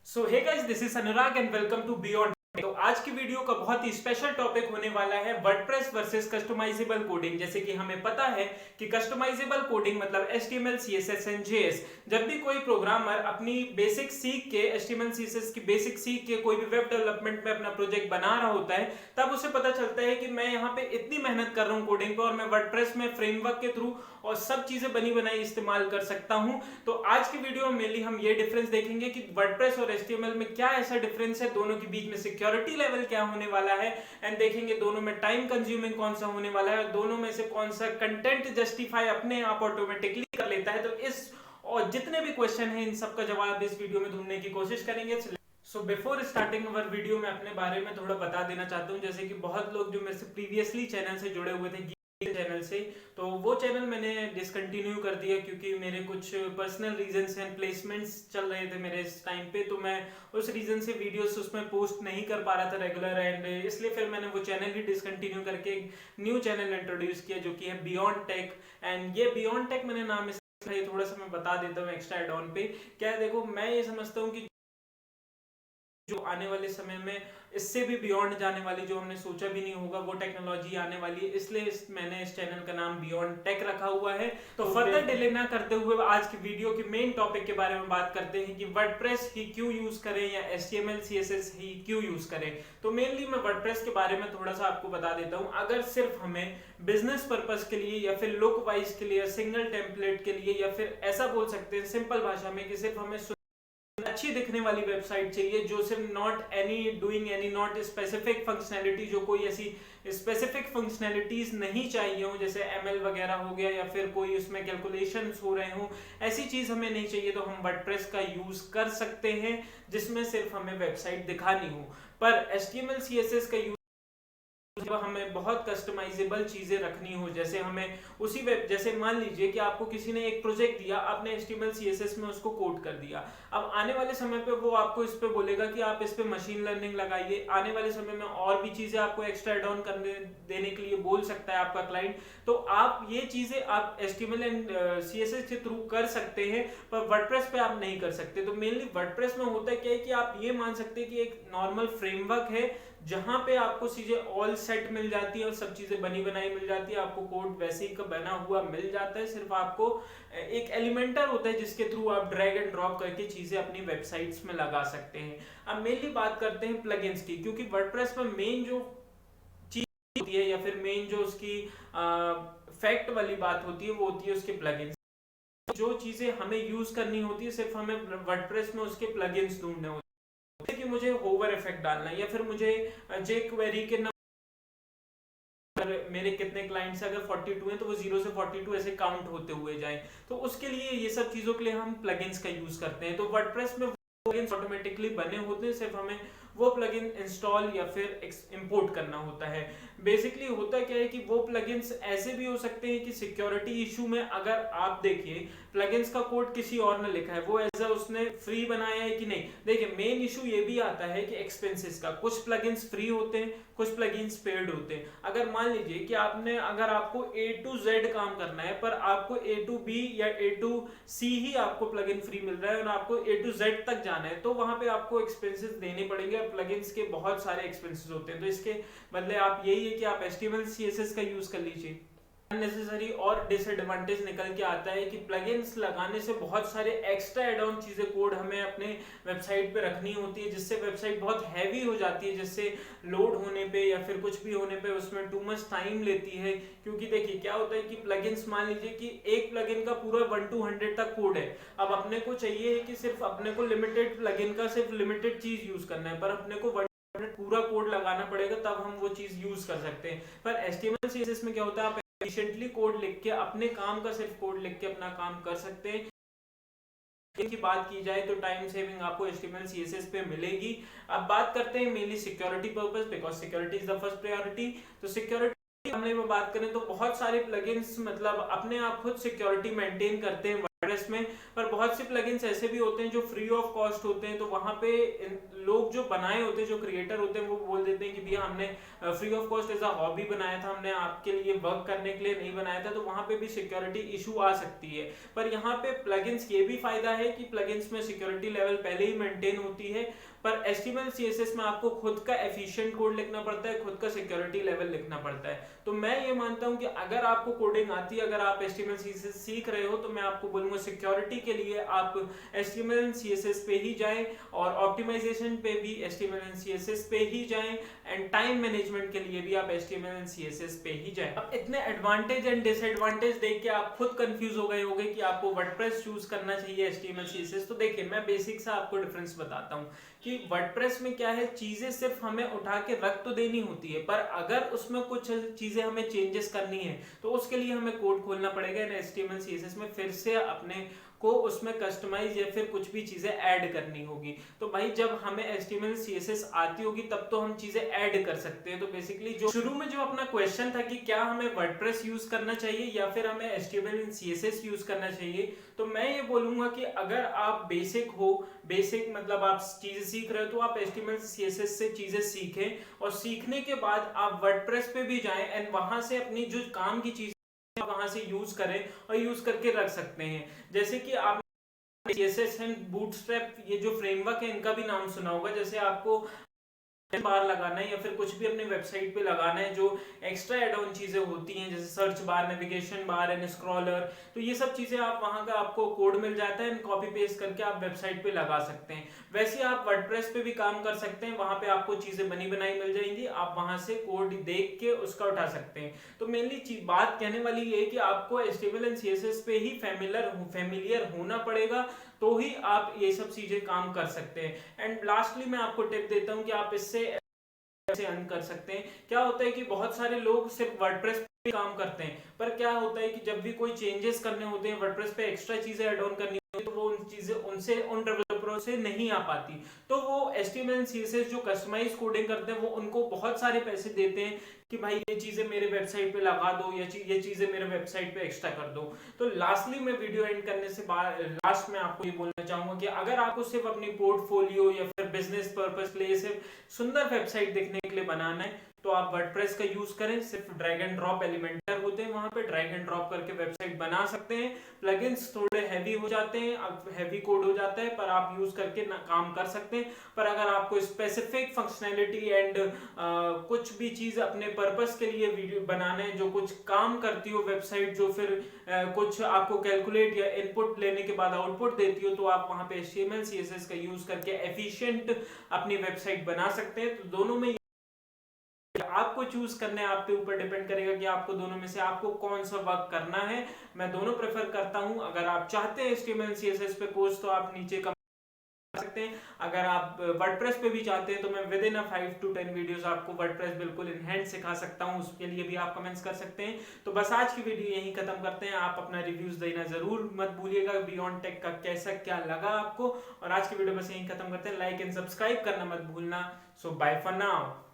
So hey guys, this is Anurag and welcome to Beyond. तो आज की वीडियो का बहुत ही स्पेशल टॉपिक होने वाला है वर्डप्रेस वर्सेस कस्टमाइजेबल कोडिंग। जैसे कि हमें पता है कि कस्टमाइजेबल कोडिंग मतलब HTML CSS एंड JS। जब भी कोई प्रोग्रामर अपनी बेसिक सीख के HTML CSS की बेसिक सीख के कोई भी वेब डेवलपमेंट में अपना प्रोजेक्ट बना रहा होता है, तब उसे पता चलता है कि मैं यहाँ पे इतनी मेहनत कर रहा हूँ कोडिंग पे और मैं वर्डप्रेस में फ्रेमवर्क के थ्रू और सब चीजें बनी बनाई इस्तेमाल कर सकता हूँ। तो आज की वीडियो में मेनली हम ये डिफरेंस देखेंगे कि वर्डप्रेस और HTML में क्या ऐसा डिफरेंस है, दोनों के बीच में सिक्योरिटी लेवल क्या होने वाला है, एंड देखेंगे दोनों में टाइम कंज्यूमिंग कौन सा होने वाला है और दोनों में से कौन सा कंटेंट जस्टिफाई अपने आप ऑटोमेटिकली कर लेता है। तो इस और जितने भी क्वेश्चन हैं इन सबका जवाब इस वीडियो में ढूंढने की कोशिश करेंगे। सो बिफोर स्टार्टिंग अवर वीडियो में अपने बारे में थोड़ा बता देना चाहता हूँ। जैसे कि बहुत लोग जो मेरे से प्रीवियसली चैनल से जुड़े हुए थे चैनल से, तो वो चैनल मैंने डिसकंटिन्यू कर दिया क्योंकि मेरे कुछ पर्सनल रीजंस हैं, प्लेसमेंट्स चल रहे थे मेरे इस टाइम पे, तो मैं उस रीजन से वीडियोस उसमें पोस्ट नहीं कर पा रहा था रेगुलर, एंड इसलिए फिर मैंने वो चैनल ही डिसकंटिन्यू करके एक न्यू चैनल इंट्रोड्यूस किया जो कि है बियॉन्ड टेक। एंड ये बियॉन्ड टेक मैंने नाम इसलिए थोड़ा सा मैं बता देता हूँ एक्स्ट्रा एड ऑन पे। क्या है, देखो मैं ये समझता हूँ कि जो आने वाले समय में इससे भी बियॉन्ड जाने वाली, जो हमने सोचा भी नहीं होगा, वो टेक्नोलॉजी आने वाली है, इसलिए मैंने इस चैनल का नाम बियॉन्ड टेक रखा हुआ है। तो फर्दर डिले ना करते हुए आज की वीडियो के मेन टॉपिक के बारे में बात करते हैं कि वर्डप्रेस ही क्यों यूज करें या HTML CSS ही क्यों यूज करें। तो मेनली मैं वर्डप्रेस के बारे में थोड़ा सा आपको बता देता हूँ। अगर सिर्फ हमें बिजनेस पर्पज के लिए या फिर लुक वाइज के लिए, सिंगल टेम्पलेट के लिए, या फिर ऐसा बोल सकते हैं सिंपल भाषा में कि सिर्फ हमें अच्छी दिखने वाली वेबसाइट चाहिए जो सिर्फ not any doing any not specific functionality, जो कोई ऐसी स्पेसिफिक फंक्शनैलिटीज नहीं चाहिए हो, जैसे ML वगैरह हो गया या फिर कोई उसमें कैलकुलेशंस हो रहे हो, ऐसी चीज हमें नहीं चाहिए, तो हम वर्डप्रेस का यूज कर सकते हैं जिसमें सिर्फ हमें वेबसाइट दिखानी हो। पर HTML CSS का यूज जब हमें बहुत कस्टमाइजेबल चीजें रखनी हो, जैसे हमें उसी वेब, जैसे मान लीजिए कि आपको किसी ने एक प्रोजेक्ट दिया, आपने HTML CSS में उसको कोड कर दिया। अब आने वाले समय पे वो आपको इस पे बोलेगा कि आप इस पे मशीन लर्निंग लगाइए, आने वाले समय में और भी चीजें आपको एक्स्ट्रा एड ऑन करने देने के लिए बोल सकता है आपका क्लाइंट। तो आप ये चीजें आप HTML एंड CSS के थ्रू कर सकते हैं, पर वर्डप्रेस पे आप नहीं कर सकते। तो मेनली वर्डप्रेस में होता है क्या है कि आप ये मान सकते हैं कि एक नॉर्मल फ्रेमवर्क है जहां पे आपको चीजें ऑल सेट मिल जाती है और सब चीजें बनी बनाई मिल जाती है, आपको कोड वैसे ही का बना हुआ मिल जाता है, सिर्फ आपको एक एलिमेंटर होता है जिसके थ्रू आप ड्रैग एंड ड्रॉप करके चीजें अपनी वेबसाइट्स में लगा सकते हैं। अब मेनली बात करते हैं प्लगइन्स की, क्योंकि वर्डप्रेस में मेन जो चीज होती है या फिर मेन जो उसकी फैक्ट वाली बात होती है वो होती है उसके प्लगइन्स। जो चीजें हमें यूज करनी होती है सिर्फ हमें वर्डप्रेस में उसके प्लगइन्स ढूंढने होते हैं कि मुझे होवर इफेक्ट डालना है या फिर मुझे jQuery के मेरे कितने क्लाइंट्स अगर 42 हैं तो वो 0 से 42 ऐसे काउंट होते हुए जाए, तो उसके लिए ये सब चीजों के लिए हम प्लगइन्स का यूज करते हैं। तो वर्डप्रेस में प्लगइन्स ऑटोमेटिकली बने होते हैं, सिर्फ हमें वो प्लगइन इंस्टॉल या फिर इंपोर्ट करना होता है। बेसिकली होता क्या है कि वो प्लगइन्स ऐसे भी हो सकते हैं कि सिक्योरिटी इशू में, अगर आप देखिए प्लगइन्स का कोड किसी और ने लिखा है, वो एज उसने फ्री बनाया है कि नहीं। देखिए मेन इशू ये भी आता है कि एक्सपेंसेस का, कुछ प्लगइन्स फ्री होते हैं, कुछ प्लगइन्स पेड होते हैं। अगर मान लीजिए कि आपने, अगर आपको A to Z काम करना है पर आपको A to B या A to C ही आपको प्लगइन फ्री मिल रहा है और आपको A to Z तक जाना है, तो वहां पे आपको एक्सपेंसेस देने पड़ेंगे और प्लगइन्स के बहुत सारे एक्सपेंसेस होते हैं। तो इसके बदले आप यही है कि आप HTML CSS का यूज कर लीजिए। अननेसेसरी और डिसएडवांटेज निकल के आता है कि प्लगइन्स लगाने से बहुत सारे एक्स्ट्रा एड ऑन चीजें, कोड हमें अपने वेबसाइट पे रखनी होती है, जिससे वेबसाइट बहुत हैवी हो जाती है, जिससे लोड होने पे या फिर कुछ भी होने पे उसमें टू मच टाइम लेती है। क्योंकि देखिए क्या होता है कि प्लगइन्स, मान लीजिए कि एक प्लगइन का पूरा 1 to 100 तक कोड है। अब अपने को चाहिए है कि सिर्फ अपने को लिमिटेड प्लगइन का सिर्फ लिमिटेड चीज यूज करना है, पर अपने को पूरा कोड लगाना पड़ेगा तब हम वो चीज यूज कर सकते हैं। पर HTML CSS में क्या होता है, आप एफिशिएंटली कोड लिख के अपने काम का सिर्फ कोड लिख के अपना काम कर सकते हैं। की बात की जाए तो टाइम सेविंग आपको HTML CSS पे मिलेगी। अब बात करते हैं mainly security purpose, because security is the first priority. तो सिक्योरिटी मामले में बात करें तो बहुत सारे प्लगइन्स मतलब अपने आप खुद सिक्योरिटी मेंटेन करते हैं वर्डप्रेस में। पर बहुत से प्लगइन्स ऐसे भी होते हैं जो फ्री ऑफ कॉस्ट होते हैं, तो वहां पे लोग जो बनाए होते हैं, जो क्रिएटर होते हैं, वो बोल देते हैं कि भैया हमने free of cost as a hobby बनाया था, हमने आपके लिए वर्क करने के लिए नहीं बनाया था, तो वहां पे भी सिक्योरिटी इशू आ सकती है। पर यहाँ पे प्लगइन्स ये भी फायदा है कि प्लगइन्स में सिक्योरिटी लेवल पहले ही मेंटेन होती है। पर HTML CSS में आपको खुद का एफिशिएंट कोड लिखना पड़ता है, खुद का सिक्योरिटी लेवल लिखना पड़ता है। तो मैं ये मानता हूं कि अगर आपको कोडिंग आती है, अगर आप HTML CSS सीख रहे हो, तो मैं आपको बोलूंगा सिक्योरिटी के लिए आप HTML CSS पे ही जाएं, और ऑप्टिमाइजेशन पे भी HTML CSS पे ही जाएं, एंड टाइम मैनेजमेंट के लिए भी आप HTML CSS पे ही जाएं। अब इतने एडवांटेज एंड डिसएडवांटेज देख के आप खुद कंफ्यूज हो गए होंगे कि आपको वर्डप्रेस चूज करना चाहिए HTML CSS। तो देखिए, मैं बेसिक सा आपको डिफरेंस बताता हूँ कि वर्डप्रेस में क्या है, चीजें सिर्फ हमें उठा के रख तो देनी होती है, पर अगर उसमें कुछ चीजें हमें चेंजेस करनी है तो उसके लिए हमें कोड खोलना पड़ेगा HTML CSS में, फिर से अपने को उसमें कस्टमाइज या फिर कुछ भी चीजें ऐड करनी होगी। तो भाई जब हमें HTML CSS आती होगी तब तो हम चीजें ऐड कर सकते हैं। तो बेसिकली जो शुरू में जो अपना क्वेश्चन था कि क्या हमें वर्डप्रेस यूज करना चाहिए या फिर हमें HTML CSS यूज करना चाहिए, तो मैं ये बोलूंगा कि अगर आप बेसिक हो, बेसिक मतलब आप चीजें सीख रहे हो, तो आप HTML CSS से चीजें सीखें, और सीखने के बाद आप वर्डप्रेस पे भी जाएं एंड वहां से अपनी जो काम की चीज वहां से यूज करें और यूज करके रख सकते हैं। जैसे कि आप CSS एंड बूटस्ट्रैप, ये जो फ्रेमवर्क है, इनका भी नाम सुना होगा। जैसे आपको बार लगाना है या फिर कुछ भी अपने वेबसाइट पे लगाना है, जो एक्स्ट्रा एड ऑन चीजें होती हैं, जैसे search bar, navigation bar and scroller, तो ये सब चीजें आप वहां का आपको कोड मिल जाता है, कॉपी पेस्ट करके आप वेबसाइट पे लगा सकते हैं। वैसे आप वर्डप्रेस पे भी काम कर सकते हैं, वहां पे आपको चीजें बनी बनाई मिल जाएंगी, आप वहां से कोड देख के उसका उठा सकते हैं। तो मेनली बात कहने वाली ये है कि आपको HTML एंड CSS पे ही फेमिलियर होना पड़ेगा, तो ही आप ये सब चीजें काम कर सकते हैं। एंड लास्टली मैं आपको टिप देता हूं कि आप इससे कैसे अर्न कर सकते हैं। क्या होता है कि बहुत सारे लोग सिर्फ वर्डप्रेस पे काम करते हैं, पर क्या होता है कि जब भी कोई चेंजेस करने होते हैं, वर्डप्रेस पे एक्स्ट्रा चीजें ऐड ऑन करनी होती है, तो वो उन चीजें उन डेवलपरों से नहीं आ पाती। तो वो HTML CSS जो कस्टमाइज कोडिंग करते हैं, वो उनको बहुत सारे पैसे देते हैं कि भाई ये चीजें मेरे वेबसाइट पे लगा दो, या ये चीजें मेरे वेबसाइट पे एक्स्ट्रा कर दो। तो लास्टली मैं वीडियो एंड करने से लास्ट में आपको ये बोलना चाहूंगा कि अगर आपको सिर्फ अपनी पोर्टफोलियो या फिर बिजनेस पर्पस के लिए सिर्फ सुंदर वेबसाइट देखने के लिए बनाना है, तो आप वर्डप्रेस का यूज करें। सिर्फ ड्रैग एंड ड्रॉप एलिमेंटर होते हैं, वहां पे ड्रैग एंड ड्रॉप करके वेबसाइट बना सकते हैं। प्लगइन्स थोड़े हैवी हो जाते हैं, अब हैवी कोड हो जाता है, पर आप यूज करके काम कर सकते हैं। पर अगर आपको स्पेसिफिक फंक्शनैलिटी एंड कुछ भी चीज अपने पर्पस के लिए वीडियो बनाना है, जो कुछ काम करती हो वेबसाइट, जो फिर कुछ आपको कैलकुलेट या इनपुट लेने के बाद आउटपुट देती हो, तो आप वहां पे HTML CSS का यूज करके एफिशिएंट अपनी वेबसाइट बना सकते हैं। तो दोनों में आपको चूज करना है, आपके ऊपर डिपेंड करेगा कि आपको दोनों में से आपको कौन सा वर्क करना है। मैं दोनों प्रेफर करता हूं। अगर आप चाहते हैं HTML CSS पे कोर्स, तो आप नीचे कमेंट कर सकते हैं। अगर आप वर्डप्रेस पे भी चाहते हैं, तो मैं विद इन 5 to 10 वीडियोस आपको वर्डप्रेस बिल्कुल इन हैंड सिखा सकता हूं, उसके लिए भी आप कमेंट्स कर सकते हैं। तो बस आज की वीडियो यहीं खत्म करते हैं। आप अपना रिव्यूज देना जरूर मत भूलिएगा, बियॉन्ड टेक का कैसा क्या लगा आपको। और आज की वीडियो बस यहीं खत्म करते हैं। लाइक एंड सब्सक्राइब करना मत भूलना। सो बाय फॉर नाउ।